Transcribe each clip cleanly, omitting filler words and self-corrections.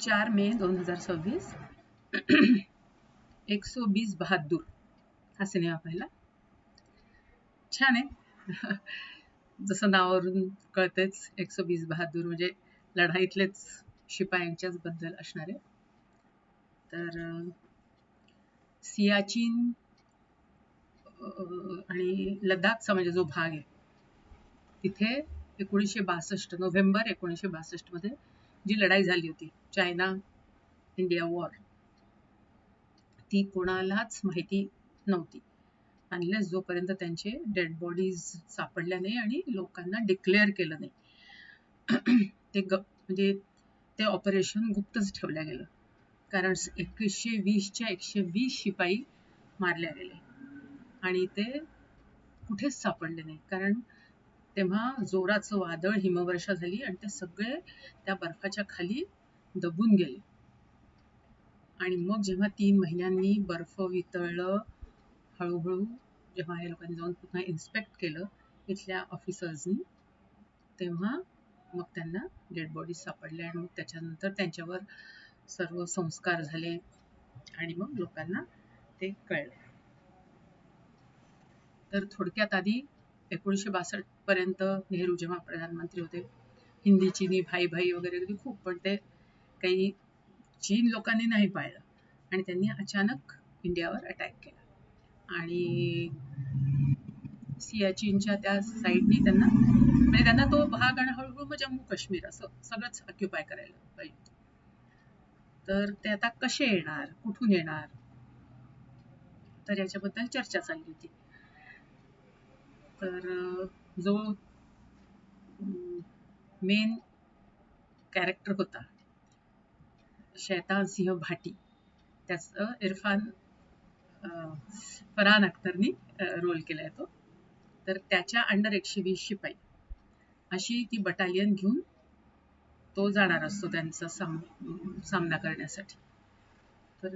4 मे 2026 120 बहादूर हा सिनेमा पाहिला. छान आहे. जसं नावावरून कळतेच 120 बहादूर म्हणजे लढाईतलेच शिपायांच्याच बद्दल असणारे. तर सियाचीन आणि लडाखचा म्हणजे जो भाग आहे तिथे 1962 नोव्हेंबर 1962 मध्ये जी लढाई झाली होती चायना इंडिया वॉर, ती कोणालाच माहिती नव्हती अनलेस जोपर्यंत त्यांचे डेड बॉडीज सापडल्या नाही आणि लोकांना डिक्लेअर केलं नाही. म्हणजे ते ऑपरेशन गुप्तच ठेवलं गेलं, कारण 120च्या 120 शिपाई मारल्या गेले आणि ते कुठेच सापडले नाही, कारण तेव्हा जोराचं वादळ, हिमवर्षा झाली आणि ते सगळे त्या बर्फाच्या खाली दबून गेले. आणि मग जेव्हा 3 महिन्यांनी बर्फ वितळलं, हळूहळू जेव्हा या लोकांनी जाऊन पुन्हा इन्स्पेक्ट केलं इथल्या ऑफिसर्सनी, तेव्हा मग त्यांना डेड बॉडीज सापडल्या आणि मग त्याच्यानंतर त्यांच्यावर सर्व संस्कार झाले आणि मग लोकांना ते कळलं. तर थोडक्यात आधी 1962 पर्यंत नेहरू जेव्हा प्रधानमंत्री होते, हिंदी चीनी भाई भाई वगैरे खूप, पण ते काही चीन लोकांनी नाही पाळलं आणि त्यांनी अचानक इंडियावर अटॅक केला आणि सियाचीनच्या त्या साईडनी त्यांना तो भाग आणि हळूहळू मग जम्मू काश्मीर असं सगळंच ऑक्युपाय करायला पाहिजे. तर ते आता कसे येणार, कुठून येणार, तर याच्याबद्दल चर्चा चालली होती. तर जो मेन कॅरेक्टर होता शैतान सिंह भाटी, त्याचं फरहान अख्तरनी रोल केलाय तो. तर त्याच्या अंडर 120 शिपाई अशी ती बटालियन घेऊन तो जाणार असतो त्यांचा सामना करण्यासाठी. तर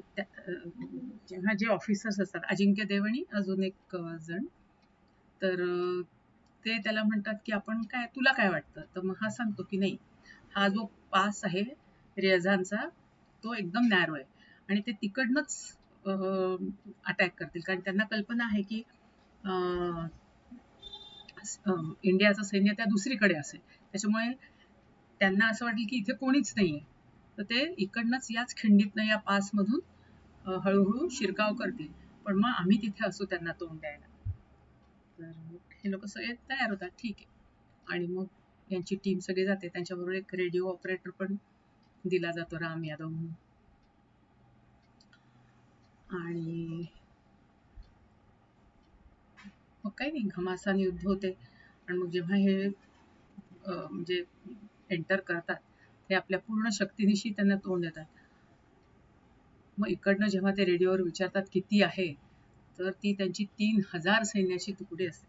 जेव्हा जे ऑफिसर्स असतात, अजिंक्य देव आणि अजून एक जण, तर ते त्याला म्हणतात की आपण काय, तुला काय वाटतं? तर मग हा सांगतो की नाही, हा जो पास आहे रियाझानचा तो एकदम नॅरो आहे आणि ते तिकडनंच अटॅक करतील, कारण त्यांना कल्पना आहे की इंडियाचं सैन्य त्या दुसरीकडे असेल, त्याच्यामुळे त्यांना असं वाटेल की इथे कोणीच नाहीये, तर ते इकडनंच याच खिंडीतनं या पासमधून हळूहळू शिरकाव करतील, पण मग आम्ही तिथे असू त्यांना तोंड द्यायला. तर हे लोक सगळे तयार होतात, ठीक आहे. आणि मग यांची टीम सगळी जाते, त्यांच्याबरोबर एक रेडिओ ऑपरेटर पण दिला जातो, राम यादव म्हणून. आणि मग काही नाही, घमासान युद्ध होते आणि मग जेव्हा हे म्हणजे एंटर करतात, ते आपल्या पूर्ण शक्तीनिशी त्यांना तोंड देतात. मग इकडनं जेव्हा ते रेडिओवर विचारतात किती आहे, तर ती त्यांची 3000 सैन्याची तुकडी असते.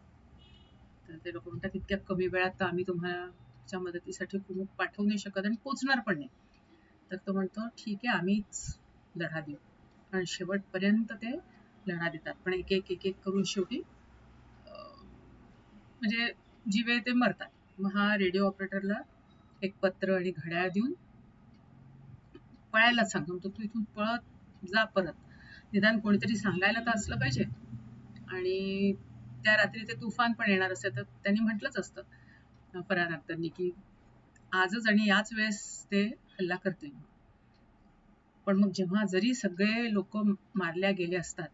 तर ते लोक म्हणतात इतक्या कमी वेळात तर आम्ही तुम्हाला मदतीसाठी कुमक पाठवू नाही शकत आणि पोचणार पण नाही. तर तो म्हणतो ठीक आहे, आम्हीच लढा देऊ, आणि शेवटपर्यंत ते लढा देतात, पण एक एक करून शेवटी म्हणजे जी वेळ ते मरतात. मग हा रेडिओ ऑपरेटरला एक पत्र आणि घड्याळ देऊन पळायला सांगतो, तू इथून पळत जा परत, निदान कोणीतरी सांगायला तर असलं पाहिजे. आणि त्या रात्री ते तुफान पण येणार असते, तर त्यांनी म्हटलंच असतं फरहान अख्तरनी की आजच आणि याच वेळेस ते हल्ला करतील. पण मग जेव्हा जरी सगळे लोक मारल्या गेले असतात,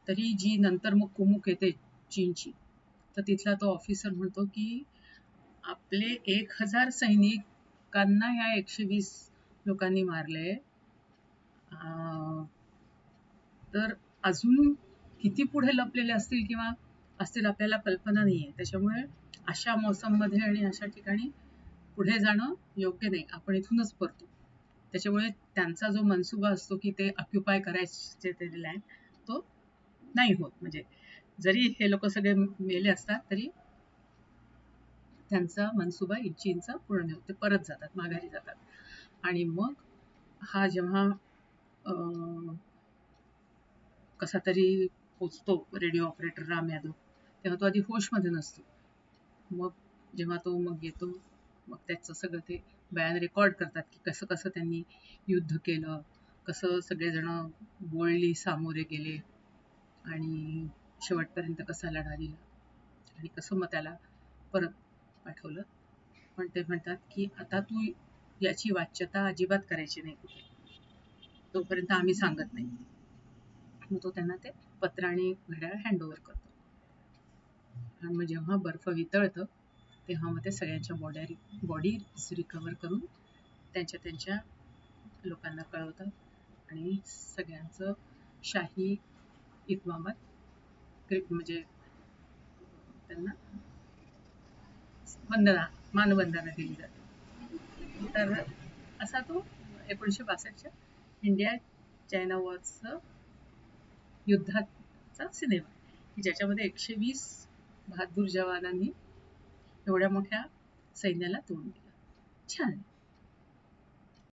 तरी जी नंतर मग कुमुक येते चीनची, तर तिथला तो ऑफिसर म्हणतो की आपले 1000 सैनिकांना या 120 लोकांनी मारले, तर अजून किती पुढे लपलेले असतील किंवा असतील आपल्याला कल्पना नाहीये. त्याच्यामुळे अशा मौसममध्ये आणि अशा ठिकाणी पुढे जाणं योग्य नाही, आपण इथूनच परतू. त्याच्यामुळे त्यांचा जो मनसुबा असतो की ते ऑक्युपाय करायचे ते लँड, तो नाही होत. म्हणजे जरी हे लोक सगळे मेले असतात तरी त्यांचा मनसुबा चीनचा पूर्ण नाही होत, ते परत जातात, माघारी जातात. आणि मग हा जेव्हा कसा तरी पोचतो रेडिओ ऑपरेटर राम यादव, तेव्हा तो आधी होशमध्ये नसतो. मग जेव्हा तो मग येतो, मग त्याचं सगळं ते बयान रेकॉर्ड करतात की कसं कसं त्यांनी युद्ध केलं, कसं सगळेजण बोल्डली सामोरे गेले आणि शेवटपर्यंत कसा लढा दिला आणि कसं मग त्याला परत पाठवलं. पण ते म्हणतात की आता तू याची वाच्यता अजिबात करायची नाही कुठे, तोपर्यंत आम्ही सांगत नाही. मग तो त्यांना ते पत्र आणि घड्याळ हँडओव्हर करतो. आणि मग जेव्हा बर्फ वितळतं तेव्हा मग ते सगळ्यांच्या बॉडी रिकवर करून त्यांच्या त्यांच्या लोकांना कळवतात आणि सगळ्यांचं शाही इतमामात म्हणजे त्यांना मानवंदना दिली जाते. तर असा तो 1962च्या इंडिया चायना वॉरचा युद्धाचा सिनेमा, की ज्याच्यामध्ये 120 बहादूर जवानांनी एवढ्या मोठ्या सैन्याला तोंड दिलं. छान.